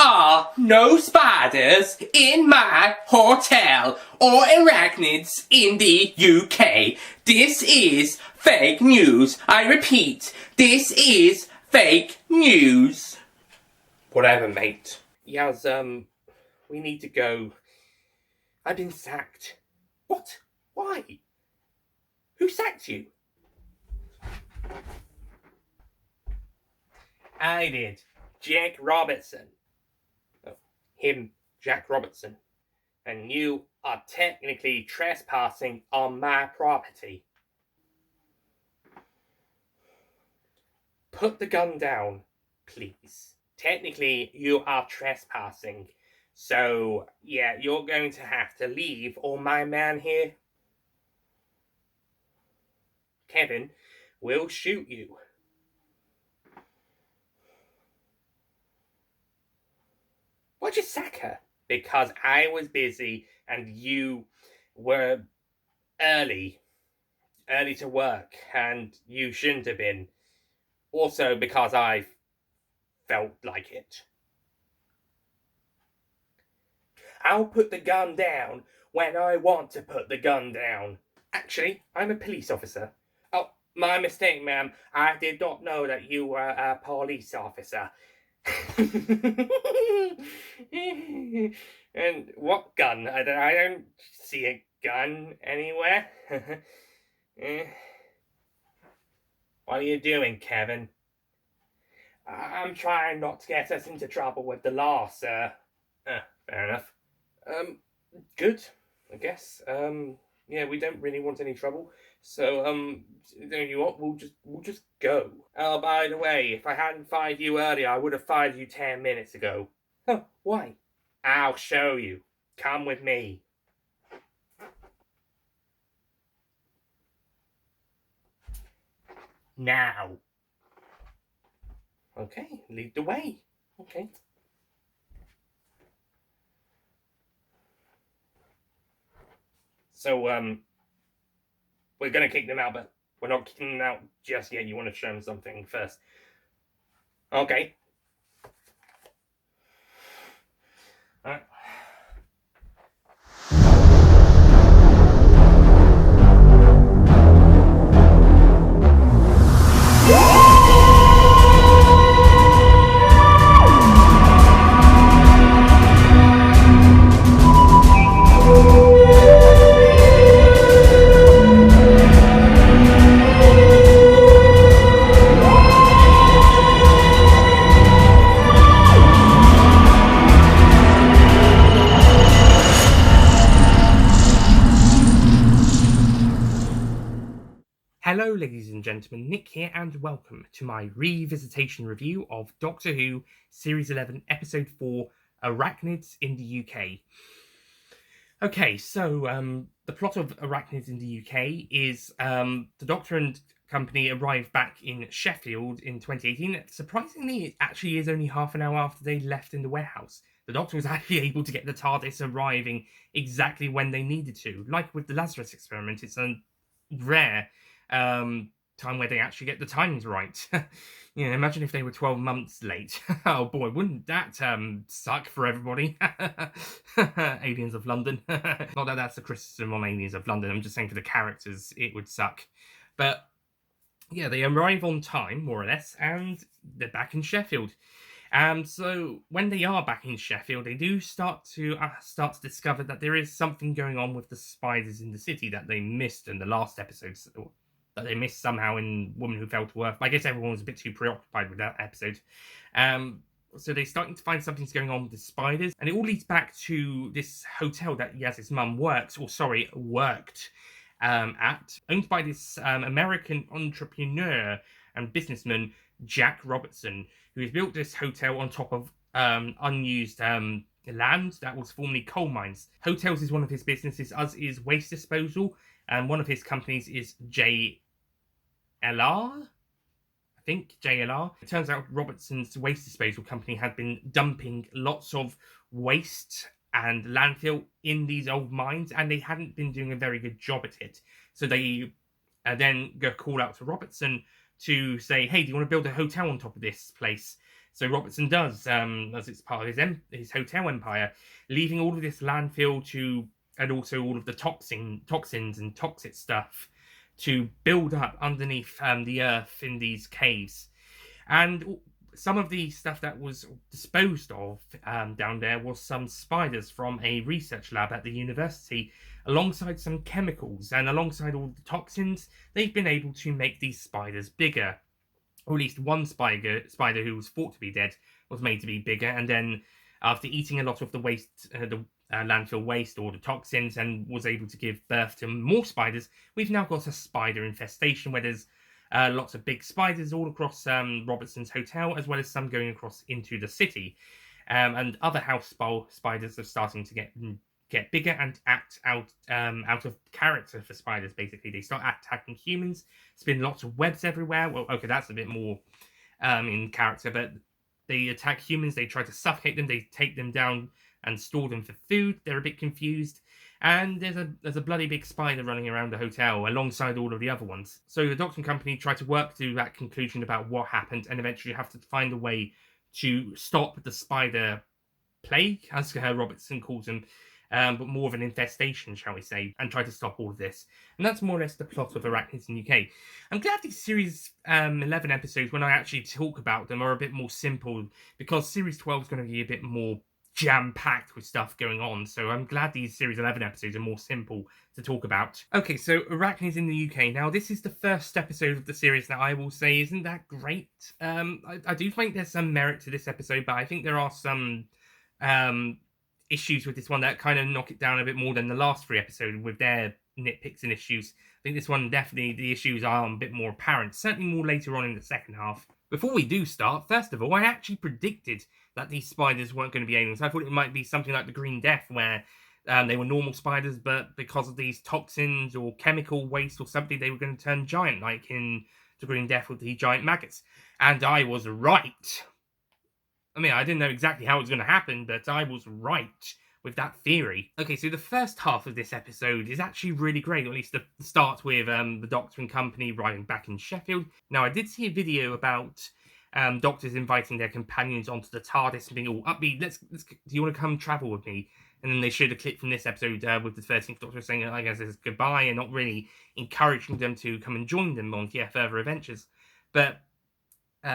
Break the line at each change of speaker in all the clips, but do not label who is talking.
are no spiders in my hotel or arachnids in the UK. This is fake news. I repeat, this is fake news. Whatever, mate. Yaz, we need to go. I've been sacked. What? Why? Who sacked you? I did. Jack Robertson. Oh, him, Jack Robertson. And you are technically trespassing on my property. Put the gun down, please. Technically, you are trespassing. So, yeah, you're going to have to leave, or my man here, Kevin, will shoot you. Why'd you sack her? Because I was busy and you were early to work, and you shouldn't have been. Also because I felt like it. I'll put the gun down when I want to put the gun down. Actually, I'm a police officer. Oh, my mistake, ma'am. I did not know that you were a police officer. And what gun? I don't see a gun anywhere. What are you doing, Kevin? I'm trying not to get us into trouble with the law, sir. Fair enough. Good, I guess. Yeah, we don't really want any trouble. So, you know what? We'll just go. Oh, by the way, if I hadn't fired you earlier, I would have fired you 10 minutes ago. Oh, why? I'll show you. Come with me. Now. Okay, lead the way. Okay. So, we're gonna kick them out, but we're not kicking them out just yet. You want to show them something first. Okay. Alright. Hello ladies and gentlemen, Nick here and welcome to my Revisitation review of Doctor Who Series 11 Episode 4 Arachnids in the UK. Okay, so the plot of Arachnids in the UK is the Doctor and company arrived back in Sheffield in 2018. Surprisingly, it actually is only half an hour after they left in the warehouse. The Doctor was actually able to get the TARDIS arriving exactly when they needed to. Like with the Lazarus experiment, it's a rare time where they actually get the times right. You know, imagine if they were 12 months late. Oh boy, wouldn't that suck for everybody? Aliens of London. Not that that's a criticism on Aliens of London, I'm just saying for the characters it would suck. But yeah, they arrive on time, more or less, and they're back in Sheffield. So when they are back in Sheffield, they do start to discover that there is something going on with the spiders in the city that they missed in the last episodes, that they missed somehow in Woman Who Fell to Earth. I guess everyone was a bit too preoccupied with that episode. So they're starting to find something's going on with the spiders, and it all leads back to this hotel that Yaz's mum worked at, owned by this American entrepreneur and businessman, Jack Robertson, who has built this hotel on top of unused land that was formerly coal mines. Hotels is one of his businesses, as is waste disposal, and one of his companies is JLR. I think JLR. It turns out Robertson's waste disposal company had been dumping lots of waste and landfill in these old mines, and they hadn't been doing a very good job at it. So they then go call out to Robertson to say, hey, do you want to build a hotel on top of this place? So Robertson does, as it's part of his hotel empire, leaving all of this landfill to, and also all of the toxins and toxic stuff to build up underneath the earth in these caves. And some of the stuff that was disposed of down there was some spiders from a research lab at the university, alongside some chemicals and alongside all the toxins. They've been able to make these spiders bigger, or at least one spider who was thought to be dead was made to be bigger. And then, after eating a lot of the waste, the landfill waste or the toxins, and was able to give birth to more spiders, we've now got a spider infestation where there's lots of big spiders all across Robertson's hotel, as well as some going across into the city. And other house spiders are starting to get bigger and act out of character for spiders. Basically, they start attacking humans, spin lots of webs everywhere. Well, okay, that's a bit more in character, but they attack humans. They try to suffocate them. They take them down and store them for food. They're a bit confused. And there's a bloody big spider running around the hotel alongside all of the other ones. So the Doctor and company try to work to that conclusion about what happened, and eventually have to find a way to stop the spider plague, as Robertson calls them, but more of an infestation, shall we say, and try to stop all of this. And that's more or less the plot of Arachnids in the UK. I'm glad these series 11 episodes, when I actually talk about them, are a bit more simple, because series 12 is going to be a bit more jam-packed with stuff going on, so I'm glad these series 11 episodes are more simple to talk about. Okay, so Arachnids in the UK. Now, this is the first episode of the series that I will say isn't that great. I do think there's some merit to this episode, but I think there are some issues with this one that kind of knock it down a bit more than the last 3 episodes with their nitpicks and issues. I think this one, definitely, the issues are a bit more apparent, certainly more later on in the second half. Before we do start, first of all, I actually predicted that these spiders weren't going to be aliens. I thought it might be something like the Green Death, where they were normal spiders, but because of these toxins or chemical waste or something, they were going to turn giant, like in the Green Death with the giant maggots. And I was right. I mean, I didn't know exactly how it was going to happen, but I was right with that theory. Okay, so the first half of this episode is actually really great, or at least the start with the Doctor and company arriving back in Sheffield. Now, I did see a video about doctors inviting their companions onto the TARDIS and being all upbeat. Let's do you want to come travel with me? And then they showed a clip from this episode with the 13th Doctor saying, I guess, it's goodbye, and not really encouraging them to come and join them on further adventures. But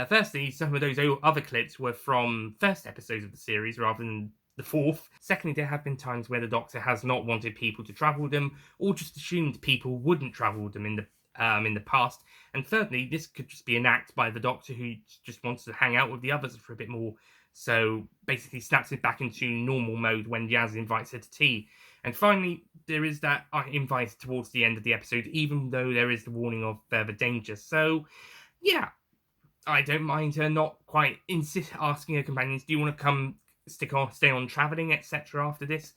firstly, some of those other clips were from first episodes of the series rather than the fourth. Secondly, there have been times where the Doctor has not wanted people to travel with them, or just assumed people wouldn't travel with them in the past. And thirdly, this could just be an act by the Doctor who just wants to hang out with the others for a bit more. So basically snaps it back into normal mode when Yaz invites her to tea. And finally, there is that invite towards the end of the episode, even though there is the warning of further danger. So, yeah, I don't mind her not quite asking her companions, do you want to come stay on travelling, etc. after this?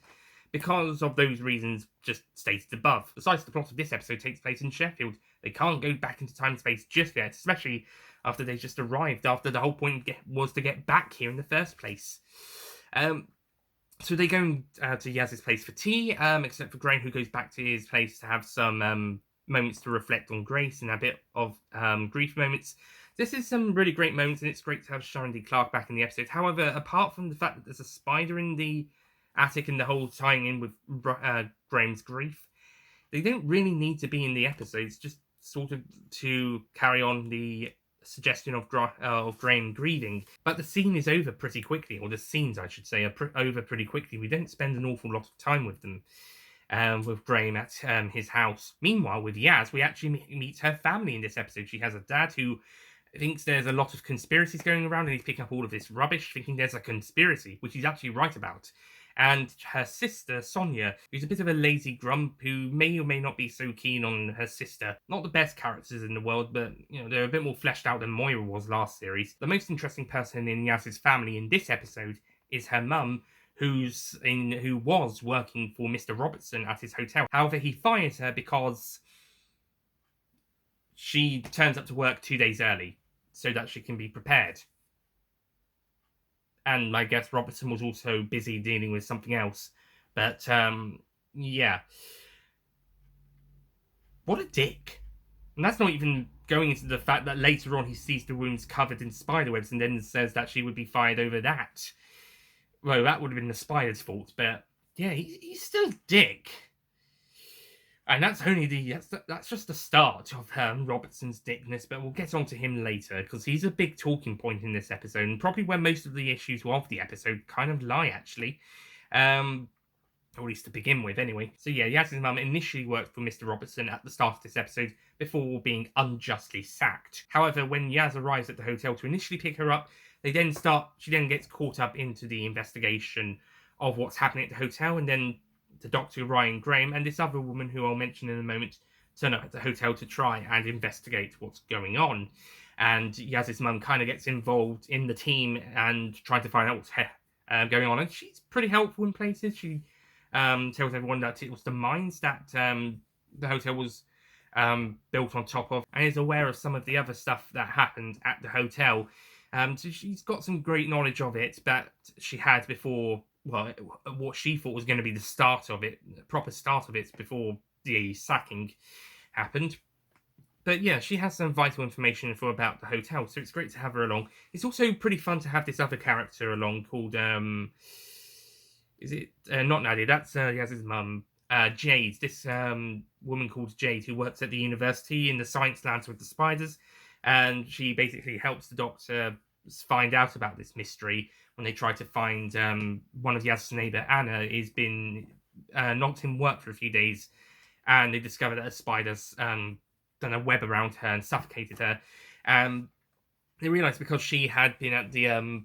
Because of those reasons just stated above. Besides, the plot of this episode takes place in Sheffield. They can't go back into time and space just yet, especially after they just arrived, after the whole point was to get back here in the first place. So they go to Yaz's place for tea, except for Graham, who goes back to his place to have some moments to reflect on Grace and a bit of grief moments. This is some really great moments, and it's great to have Sharon D. Clarke back in the episode. However, apart from the fact that there's a spider in the attic and the whole tying in with Graham's grief, they don't really need to be in the episodes, just sort of to carry on the suggestion of Graham grieving. But the scene is over pretty quickly, or the scenes, I should say, are over pretty quickly. We don't spend an awful lot of time with them. With Graham at his house. Meanwhile, with Yaz, we actually meet her family in this episode. She has a dad who thinks there's a lot of conspiracies going around, and he's picking up all of this rubbish, thinking there's a conspiracy, which he's actually right about. And her sister, Sonia, who's a bit of a lazy grump, who may or may not be so keen on her sister. Not the best characters in the world, but, they're a bit more fleshed out than Moira was last series. The most interesting person in Yaz's family in this episode is her mum, who was working for Mr. Robertson at his hotel. However, he fires her because she turns up to work 2 days early so that she can be prepared. And I guess Robertson was also busy dealing with something else. But, yeah. What a dick. And that's not even going into the fact that later on he sees the wounds covered in spiderwebs and then says that she would be fired over that. Well, that would have been the spider's fault, but yeah, he's still a dick. And that's only that's just the start of Robertson's dickness, but we'll get on to him later because he's a big talking point in this episode and probably where most of the issues of the episode kind of lie, actually. Or at least to begin with, anyway. So yeah, Yaz's mum initially worked for Mr. Robertson at the start of this episode before being unjustly sacked. However, when Yaz arrives at the hotel to initially pick her up, she then gets caught up into the investigation of what's happening at the hotel, and then the Dr. Ryan Graham and this other woman who I'll mention in a moment turn up at the hotel to try and investigate what's going on. And Yaz's mum kind of gets involved in the team and trying to find out what's going on, and she's pretty helpful in places. She tells everyone that it was the mines that the hotel was built on top of, and is aware of some of the other stuff that happened at the hotel. So she's got some great knowledge of it that she had before, well, what she thought was going to be the start of it, the proper start of it, before the sacking happened. But yeah, she has some vital information about the hotel, so it's great to have her along. It's also pretty fun to have this other character along called, is it not Nadia? That's Yaz's mum, Jade. This woman called Jade who works at the university in the science labs with the spiders, and she basically helps the Doctor find out about this mystery when they try to find one of Yaz's neighbour Anna is been not in work for a few days, and they discover that a spider's done a web around her and suffocated her. They realise because she had been at the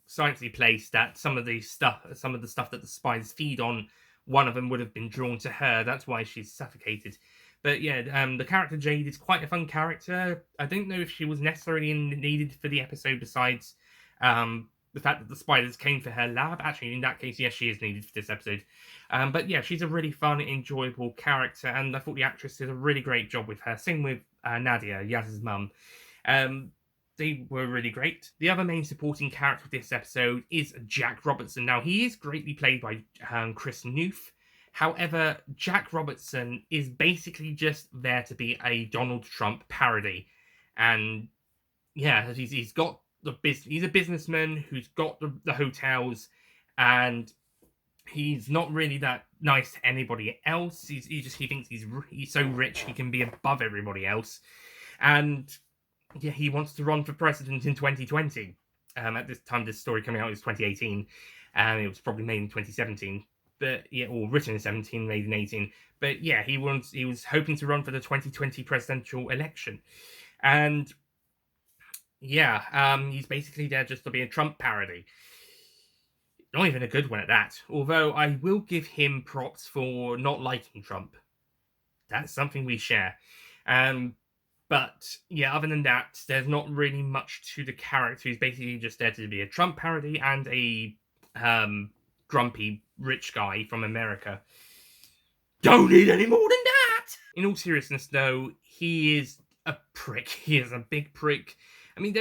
sciencey place that some of the stuff that the spiders feed on, one of them would have been drawn to her. That's why she's suffocated. But yeah, the character Jade is quite a fun character. I don't know if she was necessarily needed for the episode, besides the fact that the spiders came for her lab. Actually, in that case, yes, she is needed for this episode. But yeah, she's a really fun, enjoyable character, and I thought the actress did a really great job with her. Same with Nadia, Yaz's mum. They were really great. The other main supporting character of this episode is Jack Robertson. Now, he is greatly played by Chris Nooth. However, Jack Robertson is basically just there to be a Donald Trump parody. And yeah, he's got the business. He's a businessman who's got the hotels, and he's not really that nice to anybody else. He thinks he's so rich he can be above everybody else, and yeah, he wants to run for president in 2020. At this time, this story coming out is 2018, and it was probably made in 2017. But yeah, or written in 17, made in 18. But yeah, he was hoping to run for the 2020 presidential election, and yeah, he's basically there just to be a Trump parody. Not even a good one at that. Although I will give him props for not liking Trump. That's something we share. But yeah, other than that, there's not really much to the character. He's basically just there to be a Trump parody and a grumpy rich guy from America. Don't need any more than that! In all seriousness, though, he is a prick. He is a big prick. I mean,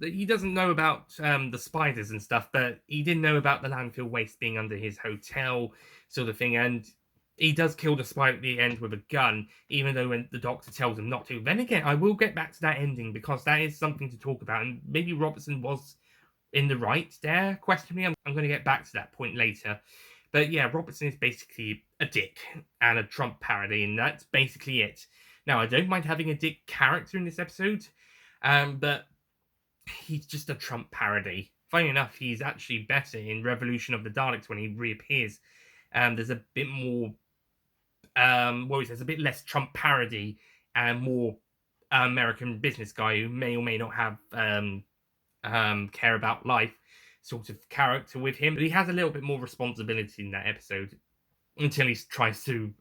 he doesn't know about the spiders and stuff, but he didn't know about the landfill waste being under his hotel, sort of thing, and he does kill the spider at the end with a gun, even though when the Doctor tells him not to. Then again, I will get back to that ending, because that is something to talk about, and maybe Robertson was in the right there, question me. I'm going to get back to that point later. But yeah, Robertson is basically a dick and a Trump parody, and that's basically it. Now, I don't mind having a dick character in this episode, but he's just a Trump parody. Funny enough, he's actually better in Revolution of the Daleks when he reappears. There's a bit more, there's a bit less Trump parody and more American business guy who may or may not have care about life sort of character with him. But he has a little bit more responsibility in that episode until he tries to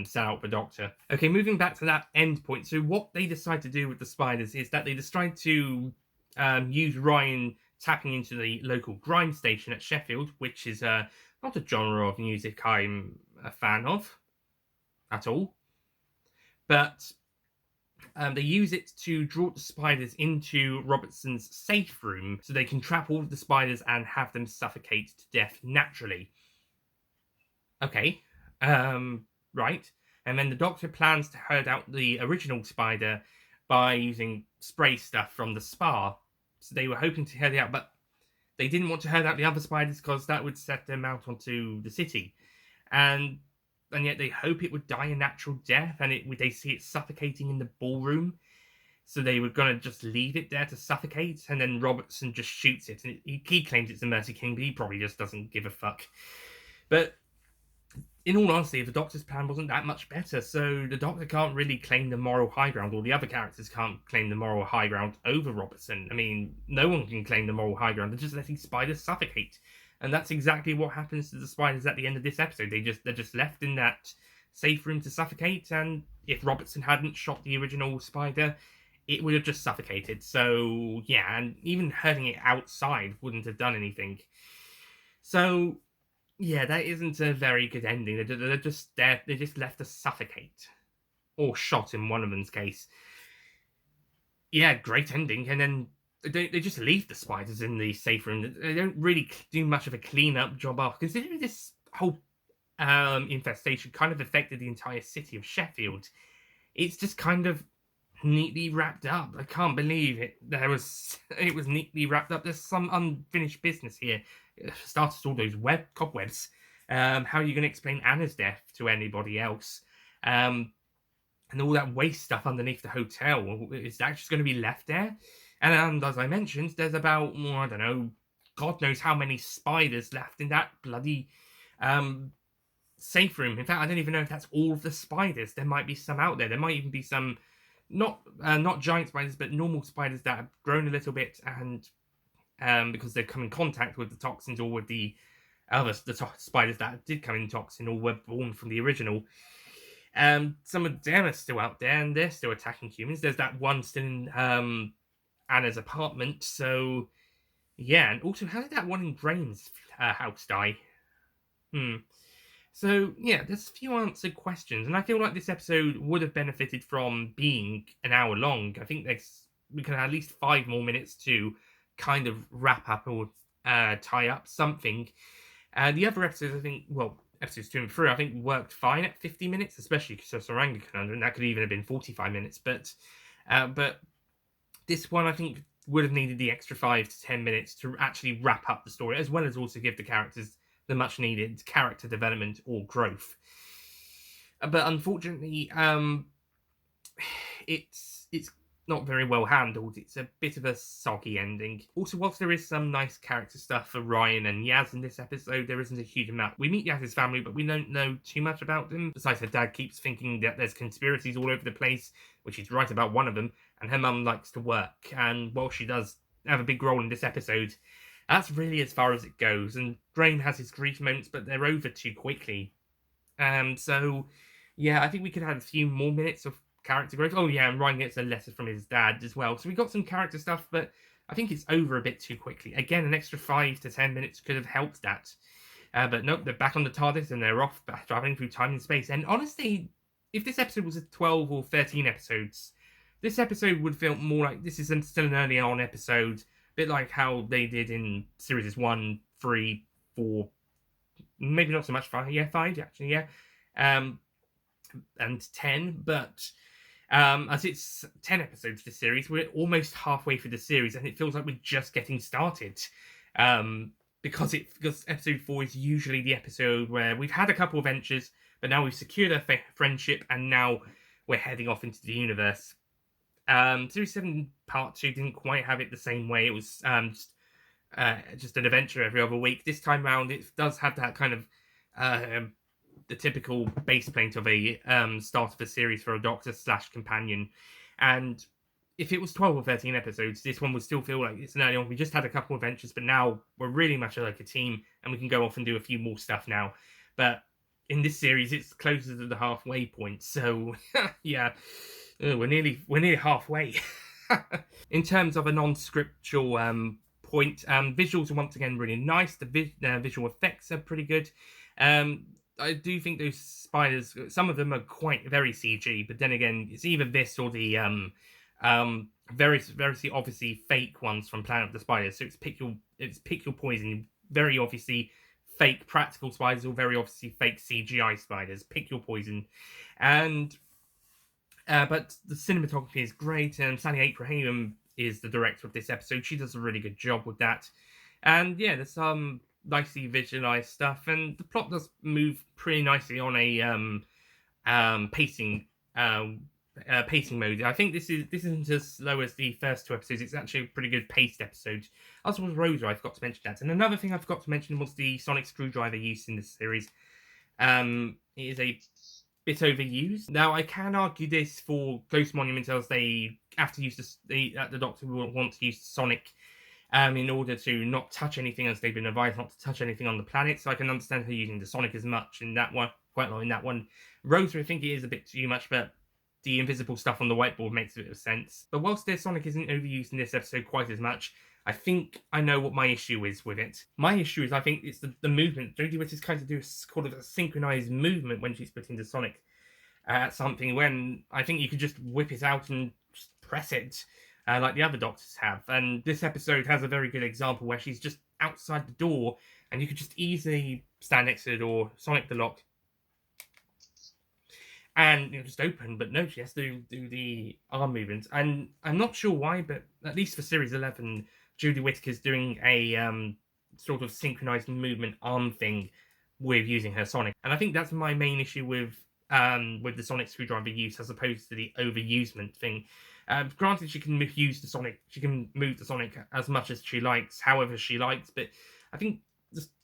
sell out the Doctor. Okay, moving back to that end point. So what they decide to do with the spiders is that they decide to use Ryan tapping into the local grime station at Sheffield, which is not a genre of music I'm a fan of at all. But they use it to draw the spiders into Robertson's safe room so they can trap all of the spiders and have them suffocate to death naturally. Okay, right. And then the Doctor plans to herd out the original spider by using spray stuff from the spa. So they were hoping to herd it out, but they didn't want to herd out the other spiders because that would set them out onto the city. And yet they hope it would die a natural death, and they see it suffocating in the ballroom. So they were going to just leave it there to suffocate, and then Robertson just shoots it. And he claims it's a Mercy King, but he probably just doesn't give a fuck. But in all honesty, the Doctor's plan wasn't that much better, so the Doctor can't really claim the moral high ground, or the other characters can't claim the moral high ground over Robertson. I mean, no one can claim the moral high ground. They're just letting spiders suffocate. And that's exactly what happens to the spiders at the end of this episode. They're just left in that safe room to suffocate, and if Robertson hadn't shot the original spider, it would have just suffocated. So, yeah, and even hurting it outside wouldn't have done anything. So, yeah, that isn't a very good ending. They're just there. They're just left to suffocate. Or shot in one of them's case. Yeah, great ending. And then they just leave the spiders in the safe room. They don't really do much of a clean-up job off. Considering this whole infestation kind of affected the entire city of Sheffield, it's just kind of neatly wrapped up. I can't believe it. It was neatly wrapped up. There's some unfinished business here. It started all those cobwebs. How are you going to explain Anna's death to anybody else? And all that waste stuff underneath the hotel, is that just going to be left there? And as I mentioned, there's about, I don't know, God knows how many spiders left in that bloody safe room. In fact, I don't even know if that's all of the spiders. There might be some out there. There might even be some not giant spiders, but normal spiders that have grown a little bit, and because they've come in contact with the toxins, or with the spiders that did come in toxin, or were born from the original. Some of them are still out there, and they're still attacking humans. There's that one still in Anna's apartment. So, yeah. And also, how did that one in Graham's house die? So, yeah, there's a few unanswered questions, and I feel like this episode would have benefited from being an hour long. I think we can have at least 5 more minutes to kind of wrap up or tie up something. The other episodes, I think, episodes 2 and 3, I think worked fine at 50 minutes, especially Saranga Conundrum. That could even have been 45 minutes, but this one, I think, would have needed the extra 5 to 10 minutes to actually wrap up the story, as well as also give the characters the much needed character development or growth. But unfortunately, it's not very well handled. It's a bit of a soggy ending. Also, whilst there is some nice character stuff for Ryan and Yaz in this episode, there isn't a huge amount. We meet Yaz's family, but we don't know too much about them. Besides, her dad keeps thinking that there's conspiracies all over the place, which he's right about one of them, and her mum likes to work. And while she does have a big role in this episode, that's really as far as it goes. And Graham has his grief moments, but they're over too quickly. So, yeah, I think we could have a few more minutes of character growth. Oh, yeah, and Ryan gets a letter from his dad as well. So we got some character stuff, but I think it's over a bit too quickly. Again, an extra 5 to 10 minutes could have helped that. But nope, they're back on the TARDIS and they're off, traveling through time and space. And honestly, if this episode was a 12 or 13 episodes, this episode would feel more like this is still an early on episode, a bit like how they did in series 1, 3, 4, maybe not so much 5, yeah, 5 actually, yeah, and 10, but as it's 10 episodes this series, we're almost halfway through the series, and it feels like we're just getting started. Because episode 4 is usually the episode where we've had a couple of ventures, but now we've secured a friendship, and now we're heading off into the universe. Series 7 Part 2 didn't quite have it the same way. It was just an adventure every other week. This time round, it does have that kind of the typical base plate of a start of a series for a Doctor/companion. And if it was 12 or 13 episodes, this one would still feel like it's an early on. We just had a couple of adventures, but now we're really much like a team, and we can go off and do a few more stuff now. But in this series, it's closer to the halfway point. So, yeah, we're nearly halfway. In terms of a non-scriptural point, visuals are once again really nice. The visual effects are pretty good. I do think those spiders, some of them are quite very CG, but then again, it's either this or the very, very obviously fake ones from Planet of the Spiders. So it's pick your poison. Very obviously fake practical spiders, or very obviously fake CGI spiders. Pick your poison. And But the cinematography is great, and Sally Abraham is the director of this episode. She does a really good job with that. And yeah, there's some nicely visualized stuff, and the plot does move pretty nicely on a pacing pacing mode. I think this isn't as slow as the first two episodes. It's actually a pretty good paced episode. As was Rosa, I forgot to mention that. And another thing I forgot to mention was the sonic screwdriver use in this series. It is a bit overused. Now, I can argue this for Ghost Monument, as they have to use the Doctor will want to use Sonic in order to not touch anything, as they've been advised not to touch anything on the planet. So I can understand her using the Sonic as much in that one, quite a lot in that one. Rosa, I think it is a bit too much, but the invisible stuff on the whiteboard makes a bit of sense. But whilst their Sonic isn't overused in this episode quite as much, I think I know what my issue is with it. My issue is I think it's the movement. Jodie Whittaker's kind of do a synchronized movement when she's putting the Sonic at something, when I think you could just whip it out and just press it like the other Doctors have. And this episode has a very good example where she's just outside the door and you could just easily stand next to the door, Sonic the lock, and just open. But no, she has to do the arm movement. And I'm not sure why, but at least for Series 11, Jodie Whittaker's doing a sort of synchronized movement arm thing with using her Sonic. And I think that's my main issue with the Sonic screwdriver use, as opposed to the overusement thing. Granted, she can use the Sonic, she can move the Sonic as much as she likes, however she likes, but I think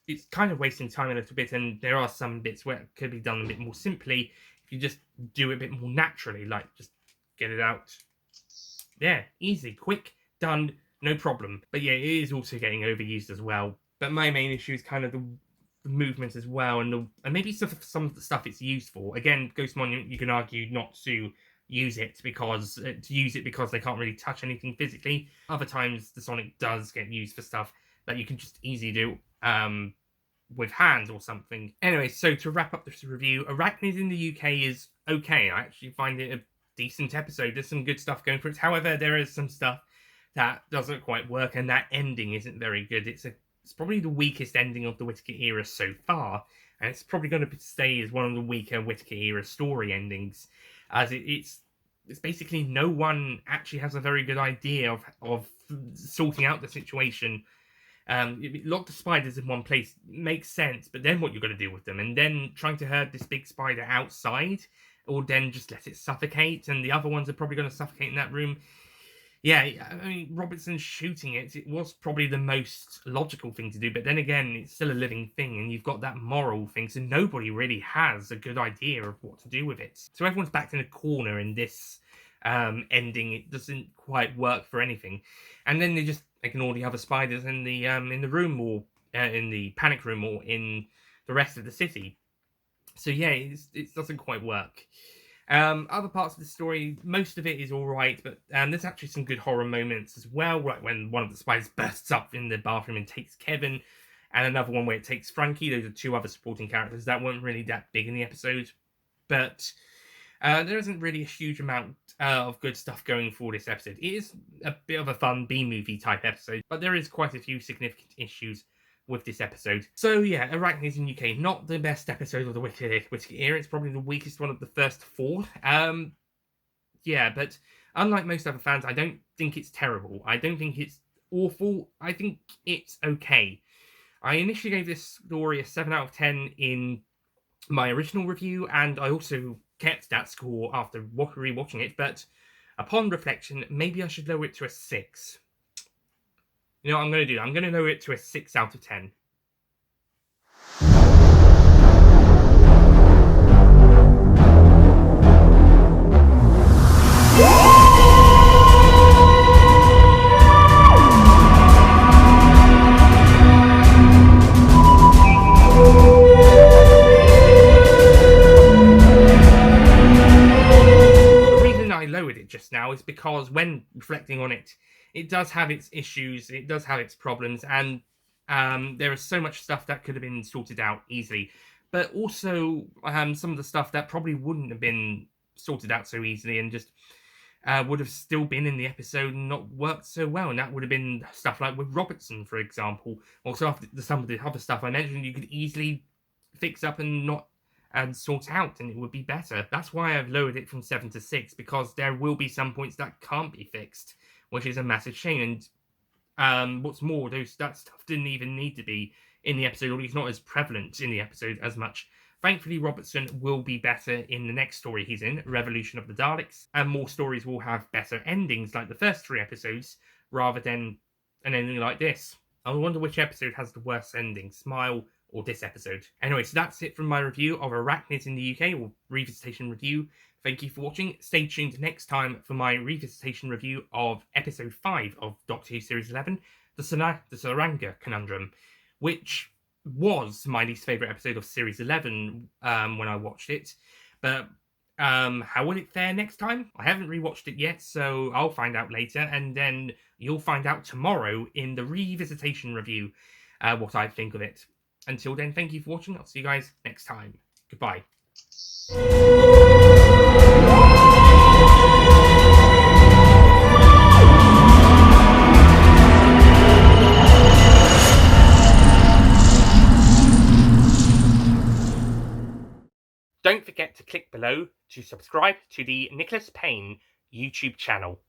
it's kind of wasting time a little bit, and there are some bits where it could be done a bit more simply if you just do it a bit more naturally, like just get it out. Yeah, easy, quick, done, no problem. But yeah, it is also getting overused as well. But my main issue is kind of the movement as well, and maybe some of the stuff it's used for. Again, Ghost Monument, you can argue not to use it because they can't really touch anything physically. Other times the Sonic does get used for stuff that you can just easily do with hands or something. Anyway, so to wrap up this review, Arachnids in the UK is okay. I actually find it a decent episode. There's some good stuff going for it. However, there is some stuff that doesn't quite work, and that ending isn't very good. It's probably the weakest ending of the Whittaker era so far, and it's probably going to stay as one of the weaker Whittaker era story endings, as it's basically no one actually has a very good idea of sorting out the situation. Lock the spiders in one place makes sense, but then what you're going to do with them, and then trying to herd this big spider outside, or then just let it suffocate, and the other ones are probably going to suffocate in that room. Yeah, I mean, Robertson shooting it was probably the most logical thing to do, but then again, it's still a living thing, and you've got that moral thing, so nobody really has a good idea of what to do with it. So everyone's backed in a corner in this ending. It doesn't quite work for anything. And then they just ignore the other spiders in the room, or in the panic room, or in the rest of the city. So yeah, it doesn't quite work. Other parts of the story, most of it is all right, but there's actually some good horror moments as well, like when one of the spiders bursts up in the bathroom and takes Kevin, and another one where it takes Frankie. Those are two other supporting characters that weren't really that big in the episode, but there isn't really a huge amount of good stuff going for this episode. It is a bit of a fun B-movie type episode, but there is quite a few significant issues with this episode. So yeah, Arachnids in UK, not the best episode of the Whittaker era. It's probably the weakest one of the first four. Yeah, but unlike most other fans, I don't think it's terrible. I don't think it's awful. I think it's okay. I initially gave this story a 7 out of 10 in my original review, and I also kept that score after rewatching it, but upon reflection, maybe I should lower it to a 6. You know what I'm going to do? I'm going to lower it to a 6 out of 10. The reason I lowered it just now is because when reflecting on it, it does have its issues, it does have its problems, and there is so much stuff that could have been sorted out easily. But also some of the stuff that probably wouldn't have been sorted out so easily and just would have still been in the episode and not worked so well. And that would have been stuff like with Robertson, for example. Also, some of the other stuff I mentioned, you could easily fix up and not and sort out, and it would be better. That's why I've lowered it from 7 to 6, because there will be some points that can't be fixed, which is a massive shame. And what's more, that stuff didn't even need to be in the episode, or at least not as prevalent in the episode as much. Thankfully, Robertson will be better in the next story he's in, Revolution of the Daleks, and more stories will have better endings, like the first 3 episodes, rather than an ending like this. I wonder which episode has the worst ending, Smile or this episode. Anyway, so that's it from my review of Arachnids in the UK, or Revisitation review. Thank you for watching. Stay tuned next time for my Revisitation review of episode 5 of Doctor Who Series 11, the Saranga Conundrum, which was my least favourite episode of Series 11 when I watched it. But how will it fare next time? I haven't rewatched it yet, so I'll find out later, and then you'll find out tomorrow in the Revisitation review what I think of it. Until then, thank you for watching. I'll see you guys next time. Goodbye. Don't forget to click below to subscribe to the Nicholas Payne YouTube channel.